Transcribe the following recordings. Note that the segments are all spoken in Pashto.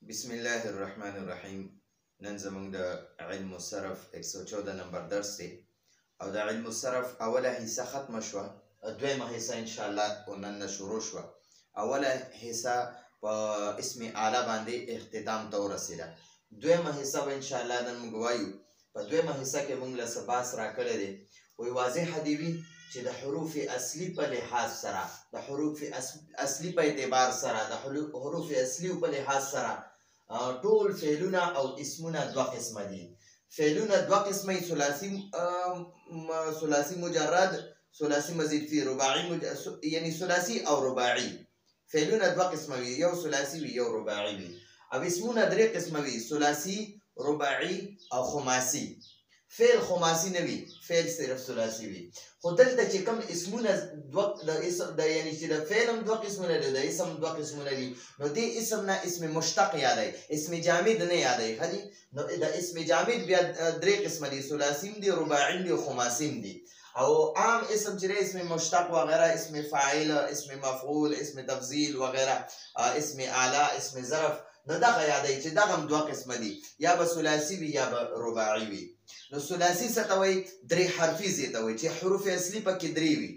بسم الله الرحمن الرحیم. نن زموږ د علم الصرف 114 نمبر درس دی او د علم الصرف اوله حصه ختمه شوه. دویمه حصه انشاءالله نن نه شروع شوه. اوله حصه په اسم اعلی باندې اختتام ته ورسېده. دویمه حصه به انشاءالله نن موږ وایو. په دویمه حصه کې موږ له څه بحث راکړی دی. وایي واضحه دې وي چې د حروف اصلي په لحاظ سره، د حروف اصلي په اعتبار سره، د حروف اصلي په لحاظ سره ټول فعلونه او اسمونه دوه قسمه دي. فعلونه دوه قسمه، ثلاثي مجرد، ثلاثي مزید فی، رباعي یعنی ثلاثي او رباعي. فعلونه دوه قسمه وي، یو ثلاثي وي یو رباعي وي. او اسمونه درې قسمه وي، ثلاثي، رباعي او خماسي. فعل خماسي نه وي، فعل صرف ثلاثي وي. خو دلته چې کوم اسمونه یعنی چې د فعل هم دوه قسمونه دي، د اسم دوه قسمونه دي، نو دې اسم نه اسم مشتق یادوي، اسم جامد نه یادوي. ښه دي؟ نو د اسم جامد بیا درې قسمه دي، ثلاثي دي، رباعي دي او خماسي دي. او عام اسم چې اسم مشتق وغیرہ، اسم فاعل، اسم مفعول، اسم تفضیل وغیرہ، اسم اعلی، اسم ظرف، نو دغه یادوي چې دغه هم دوه قسمه دي، یا به ثلاثي وي یا به رباعي وي. نو ثلاثي څه ته وایي؟ درې حرفي ځای ته وایي چې حروف اصلي پکې درې وي،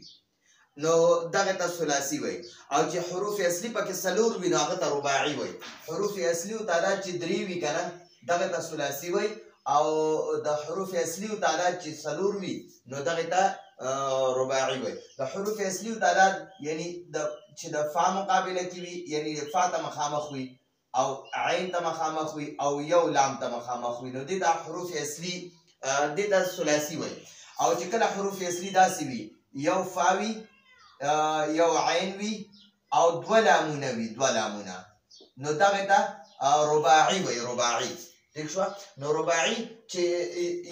نو دغه ته ثلاثي وایي. او چې حروف اصلي پکې څلور وي نو هغه ته رباعي وایي. حروف اصلي او تعداد چې درې وي که نه، دغه ته ثلاثي وایي. او د حروف اصلي او تعداد چې څلور وي نو دغه ته رباعي وایي. د حروف اصلي او تعداد یعنی چې د فا مقابله کې وي، یعنی فا ته مخامخ وي او عین ته مخامخ وي او یو لام ته مخامخ وي، نو دې ته حروف اصلي دې ته ثلاثي وایي. او چې کله حروف اصلي داسې وي، یو فا وي، یو عین وي او دوه لامونه وي، دوه لامونه، نو دغه ته رباعي وایي. رباعي ٹھیک شوه؟ نو رباعي چې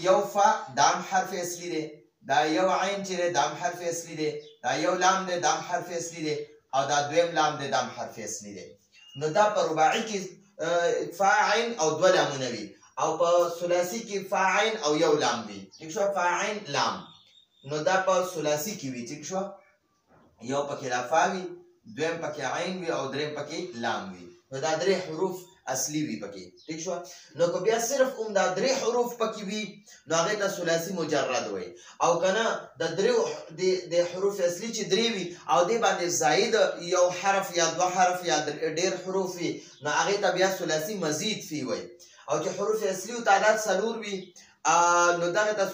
یو فا دام حرف اصلي دی، دا یو عین چې دی دام حرف اصلي دی، دا یو لام دی دام حرف اصلي دی، او دا دویم لام دی دام حرف اصلي دی. نو دا په رباعي کې فا عین او دوه لامونه وي، او په ثلاثي کې فا عین او یو لام وي. ٹھیک شوه؟ فا عین لام، نو دا په ثلاثي کې وي. ٹھیک شوه؟ یو پکې دا فا وي، دویم پکې عین وي او دریم پکې لام وي. نو دا درې حروف اصلي وي پکې. ٹھیک شوه؟ نو که بیا صرف دا درې حروف پکې وي نو هغې ته ثلاثي مجرد وایي. او که نه د حروف اصلي چې درې وي او دې باندې زاید یو حرف یا دوه حرف یا ډېر حروف وي نو هغې ته بیا ثلاثي مزید فی وایي. او چې حروف اصلي او تعداد څلور وي نو دغه ته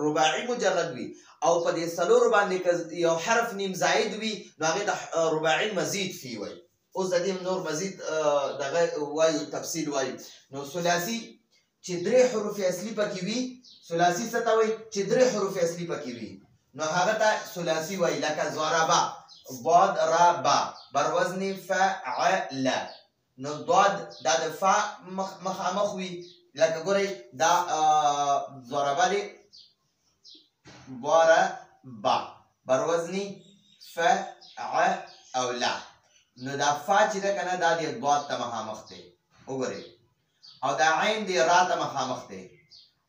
رباعي مجرد وي. او په دې څلورو باندې که یو حرف نیم زاید وي نو هغې ته رباعي مزید فی وایي. اوس د دې نور مزید دغه وایو، تفصیل وایو. نو ثلاثي چې درې حروف اصلي پکې وي، ثلاثي څه ته وایي؟ چې درې حروف اصلي پکې وي نو هغه ته ثلاثي وایي. لکه ضربه، ضاد را با، بر وزن فعل. نو ضاد دا د فا مخامخ وي، لکه ګورئ دا ضربه دی، ضربه بر وزن فعل. نو دا فا چې ده که نه دا د ضاد ته مخامخ دی، وګورئ. او دا عین دی را ته مخامخ دی،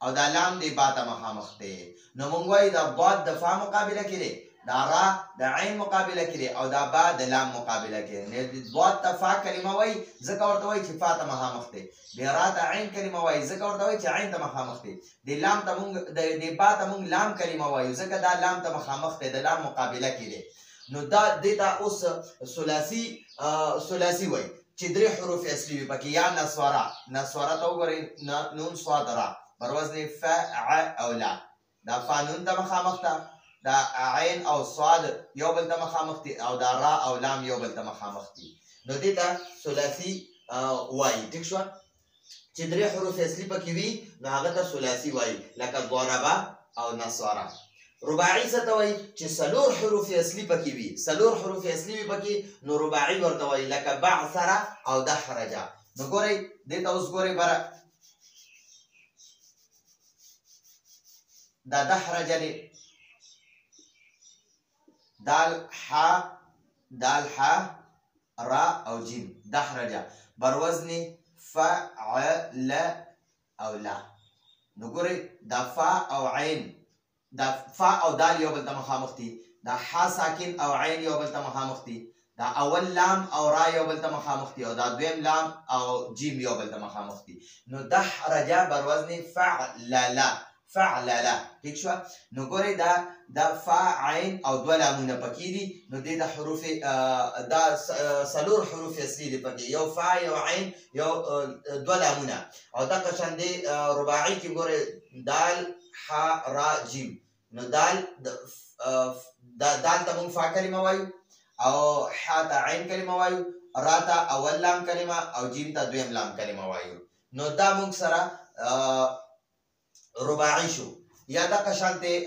او دا لام دی با ته مخامخ دی. نو موږ وایو دا ضاد د فا مقابله کې دی، دا را د عین مقابله کې دی، او دا با د لام مقابله کې دی. ضاد ته فا کلمه وایي ځکه ورته وایي چې فا ته مخامخ دی. د را ته عین کلمه وایي ځکه ورته وایي چې عین ته مخامخ دی. د لام ته موږ د با ته موږ لام کلمه وایو ځکه دا لام ته مخامخ دی، د لام مقابله کې دی. نو دا دې ته اوس ثلاثي وایي چې درې حروف اصلي وي پکې. یا نصوره، نصوره ته وګورئ، نون صاد را بر وزن فعل. دا فا نون ته مخامخ ده، دا عین او صاد یو بل ته مخامخ دي، او دا را او لام یو بل ته مخامخ دي. نو دې ته ثلاثي وایي. ٹھیک شوه؟ چې درې حروف اصلي پکې وي نو هغه ته ثلاثي وایي، لکه ضربه او نصوره. رباعي څه ته وایي؟ چې څلور حروف اصلي پکې وي، څلور حروف اصلي وي پکې نو رباعي ورته وایي، لکه بعثر او دحرج. نو ګورئ دې ته اوس ګورئ بره، دا دحرج دی، دال ح را او جیم، دحرج بر وزن فعل او لا. نو ګورئ دا فا او عین، دا فا او دال یو بل ته مخامخ دي، دا ح ساکن او عین یو بل ته مخامخ دي، دا اول لام او را یو بل ته مخامخ دي او دا دویم لام او جیم یو بل ته مخامخ دي نو دحرج بر وزن فعلل فعلل ٹھیک شو نو ګورئ دا فا عین او دوه لامونه پکې دي نو دې د حروف دا څلور حروف اصلي دي پکې یو فا یو عین یو دوه لامونه او دا قشان دي رباعي کې ګورئ دال ح را جیم نو دال ته مونږ فا کلمه وایو او ح ته عین کلمه وایو را ته اول لام کلمه او جیم ته دویم لام کلمه وایو نو دا مونږ سره رباعي شو یا دا قشانته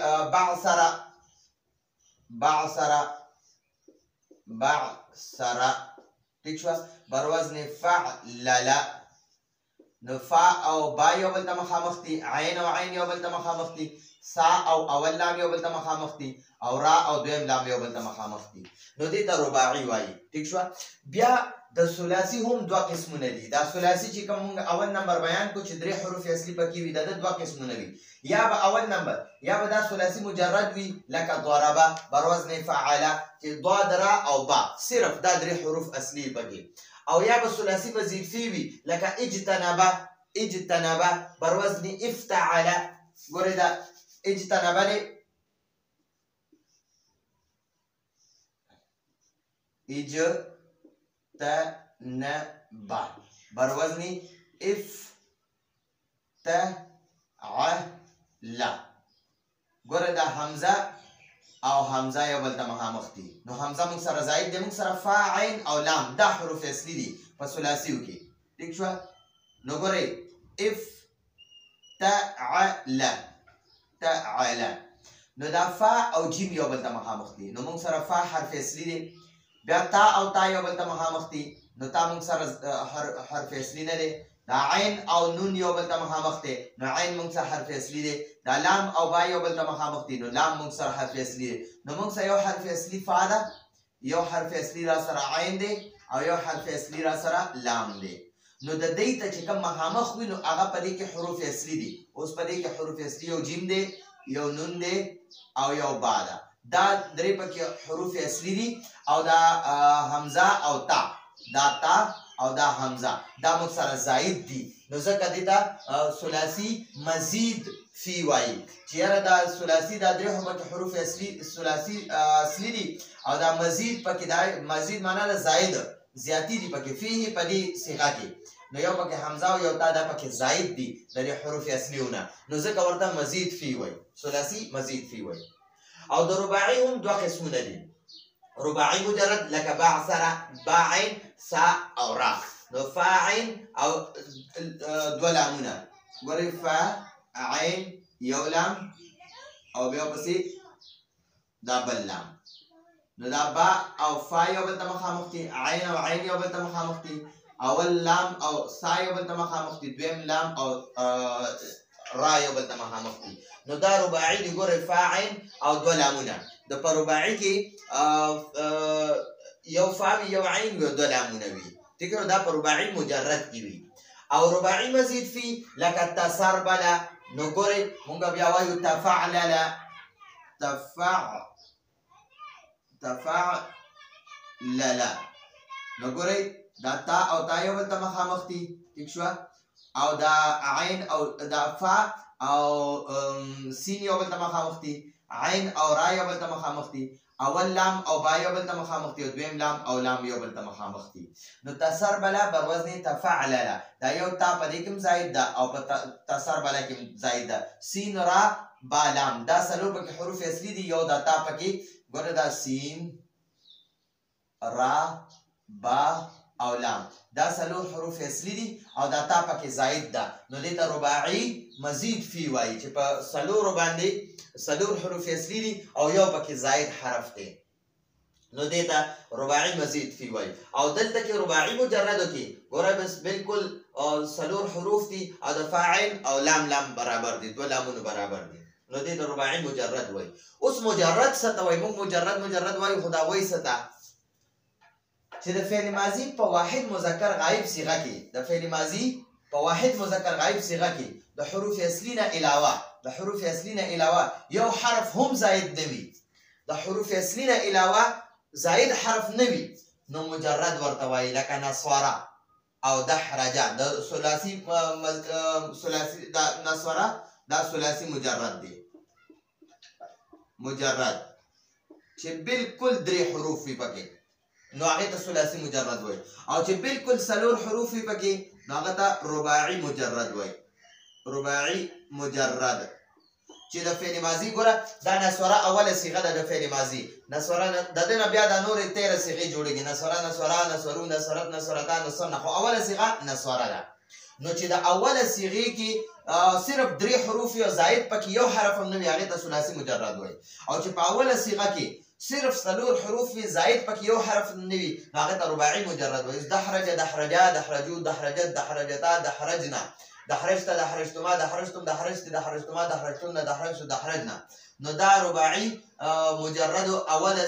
بعثر ٹھیک شو بر وزن فعلل نو فا او با یو بل ته مخامخ دي عین او عین یو بل ته مخامخ دي سا او اول لام یو بل ته مخامخ دي او را او دویم لام یو بل ته مخامخ دي نو دې ته رباعي وایي ٹھیک شو بیا د ثلاثي هم دوه قسمونه دي دا ثلاثي چې کوم اول نمبر بیان کو چې درې حروف اصلي پکې وي دا دوه قسمونه وي یا به اول نمبر یا به دا ثلاثي مجرد وي لکه ضربه بر وزن فعل چې ضاد را او با صرف دا درې حروف اصلي پکې او یا به ثلاثي مزید فی وي لکه اجتنب بر وزن افتعل ګورئ دا اجتنب دی اجتنب بر وزن افتعل ګوره دا حمزه او حمزه یو بل ته مخامخ دي نو حمزه موږ سره زائد دی موږ سره فا عین او لام دا حروف اصلي دي په ثلاثیو کې ٹھیک شو نو ګورئ افتعل نو دا فا او جیم یو بل ته مخامخ دي نو موږ سره فا حرف اصلي دی بیا تا او تا یو بل ته مخامخ دي نو تا موږ سره حرف اصلي نه دی دا عین او نون یو بل ته مخامخ دي نو عین موږ سره حرف اصلي دی دا لام او با یو بل ته مخامخ دي نو لام موږ سره حرف اصلي دی نو موږ سره یو حرف اصلي فا ده یو حرف اصلي را سره عین دی او یو حرف اصلي را سره لام دی نو د دې ته چې کوم مخامخ وي نو هغه په دې کې حروف اصلي دي اوس په دې کې حروف اصلي یو جیم دی یو نون دی او یو با ده دا درې پکې حروف اصلي دي او دا حمزه او تا دا تا او دا حمزه دا موږ سره زائد دي نو ځکه دې ته ثلاثي مزید فی وایي چې یاره دا ثلاثي دا درې حروف اصلي ثلاثي اصلي دي او دا مزید پکې دا مزید معنا ده زائد زیاتی دي پکې فيه په دې صيغه کې نو یو پکې حمزه او یو تا دا پکې زائد دي د حروف اصليونه نو ځکه ورته مزید فی وایي ثلاثي مزید فی وایي او د رباعي هم دوه قسمونه دي رباعي مجرد لکه بعثر با عین سا او را نو فا عین او دوه لامونه ګورئ فا عین یو لام او بیا پسې دا بل لام نو دا با او فا یو بل ته مخامخ دي عین او عین یو بل ته مخامخ دي اول لام او سا یو بل ته مخامخ دي دویم لام او را یو بل ته مخامخ دي نو دا رباعي دی ګورئ فا عین او دوه لامونه د په رباعي کې یو فا وي یو عین وي دوه لامونه وي ٹھیک ہے دا په رباعي مجرد کې وي او رباعي مزید فی لکه تسربل نو ګورئ مونږ بیا وایو تفعلل نو ګورئ دا تا او تا یو بل ته مخامخ دي ٹھیک شو او دا عین او دا فا او سین یو بل ته مخامخ دي عین او را یو بل ته مخامخ دي اول لام او با یو بل ته مخامخ دي او دویم لام او لام یو بل ته مخامخ دي نو تسربل بر وزن تفعلل دا یو تا په دې کې زائد ده او په تسربل کې زائد ده سین را با لام دا څلور پکې حروف اصلي دي یو دا تا پکې ګوره دا سین را با او لام دا څلور حروف اصلي دي او دا تا پکې زائد ده نو دې ته رباعي مزید فی وایي چې په څلورو باندې څلور حروف اصلي دي او یو پکې زائد حرف دی نو دې ته رباعي مزید فی وایي او دلته کې رباعي مجردو کې ګوره بس بالکل څلور حروف دي او د فاعل او لام برابر دي دوه لامونه برابر دي نو دې ته رباعي مجرد وایي اوس مجرد څه ته وایي موږ مجرد وایو خو دا وایي څه ته چې د فعل ماضي په واحد مذکر غایب صيغه کې د فعل ماضي په واحد مذکر غایب صيغه کې د حروف اصلي نه علاوه یو حرف هم زائد نه وي د حروف اصلي نه علاوه زائد حرف نه وي نو مجرد ورته وایي لکه نسواره او دحرجه د ثلاثي د نسواره دا ثلاثي مجرد دی مجرد چې بالکل درې حروف وي پکې نو هغې ته ثلاثي مجرد وایي او چې بالکل څلور حروف وي پکې نو هغه ته رباعي مجرد وایي رباعي مجرد چې د فعل ماضي ګوره دا نسواره اوله صيغه ده د فعل ماضي نسواره د دې نه بیا د نورې 13 صيغې جوړېږي نسواره نسواره نسورو نسورت نسورتان نسورنه خو اوله صيغه نسواره ده نو چې د اوله صيغې کې صرف درې حروف او زائد پکې یو حرف هم نه وي هغې ته ثلاثي مجرد وایي او چې په اوله صيغه کې صرف څلور حروف وي زائد پکې یو حرف نه وي نو هغې ته رباعي مجرد وایي دحرج دحرجا دحرجو دحرجت دحرجتا دحرجنا دحرجت دحرجتما دحرجتم دحرجت دحرجتما دحرجتن دحرجت دحرجنا نو دا رباعي مجرد اوله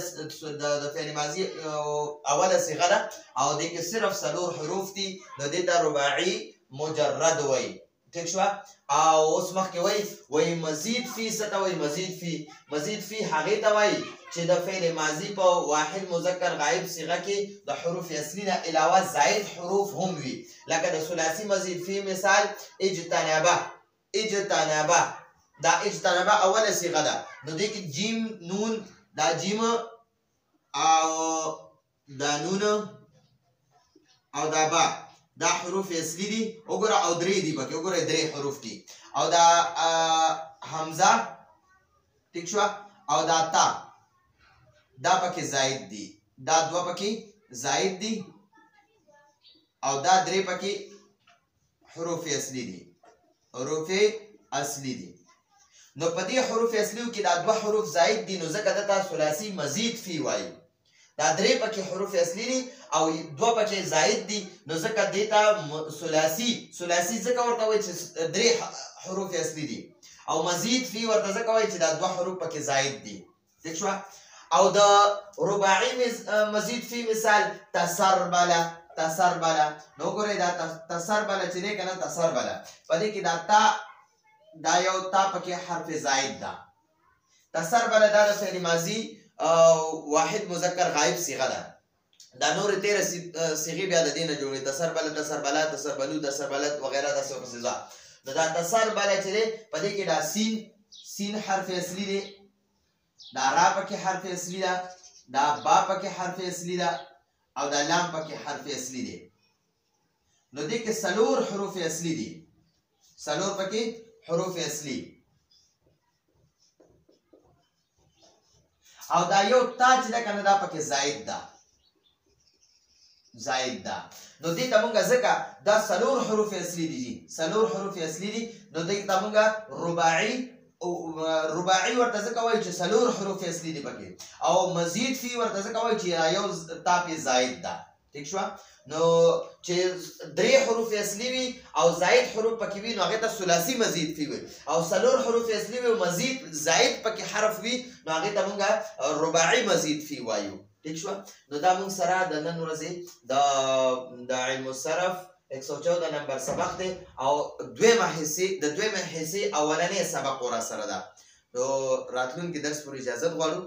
د فعل ماضي اوله صيغه ده او دې کې صرف څلور حروف دي نو دې ته رباعي مجرد وایي ٹھیک شو او اوس مخکې وایي مزید فی څه ته وایي مزید فی هغې ته وایي چې د فعل ماضي په واحد مذکر غایب صيغه کې د حروف اصلي نه علاوه زائد حروف هم وي لکه د ثلاثي مزید فی مثال اجتنبه دا اجتنبه اوله صيغه ده نو دې کې جیم نون دا جیم او دا نون او دا با دا حروف اصلي دي وګوره او درې دي پکې وګوره درې حروف دي او دا حمزه ٹھیک شو او دا تا دا پکې زائد دي دا دوه پکې زائد دي او دا درې پکې حروف اصلي دي نو په دې حروف اصلیو کې دا دوه حروف زائد دي نو ځکه دته ثلاثي مزید فی وایي دا درې پکې حروف اصلي دي او دوه پکې زائد دي نو ځکه دې ته ثلاثي ځکه ورته وایي چې درې حروف اصلي دي او مزید فی ورته ځکه وایي چې دا دوه حروف پکې زائد دي ٹھیک شو او د رباعي مزید فی مثال تسربله نو ګورئ دا تسربله چې دی که نه تسربله په دې کې دا یو تا پکې حرف زائد ده تسربله دا د فعل ماضي واحد مذکر غایب صيغه ده دا نور 13 صيغې بیا د دې نه جوړې تسربله تسربله تسربلو تسربلت وغیره داسې ورپسې ځه نو دا تسربله چې دی په دې کې دا سین حرف اصلي دی دا را پکې حرف اصلي ده دا با پکې حرف اصلي ده او دا لام پکې حرف اصلي دی نو دې کې څلور حروف اصلي دي څلور پکې حروف اصلي او دا یو تا چې ده که نه دا پکې زائد ده نو دې ته مونږ ځکه دا څلور حروف اصلي دي نو دې ته مونږ رباعي ورته ځکه وایي چې څلور حروف اصلي دي پکې او مزید فی ورته ځکه وایي چې یو تا پې زائد ده ٹھیک شو نو چې درې حروف اصلي وي او زائد حروف پکې وي نو هغې ته ثلاثي مزید فی وي او څلور حروف اصلي وي او مزید زائد پکې حرف وي نو هغې ته مونږ رباعي مزید فی وایو ٹھیک شو نو دا مونږ سره د نن ورځې د علم الصرف 114 نمبر سبق دی او دویمه حصې اولنی سبق ورا سره ده نو راتلونکي درس پورې اجازت غواړو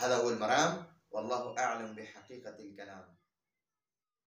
هذا هو المرام والله اعلم بحقيقة الكلام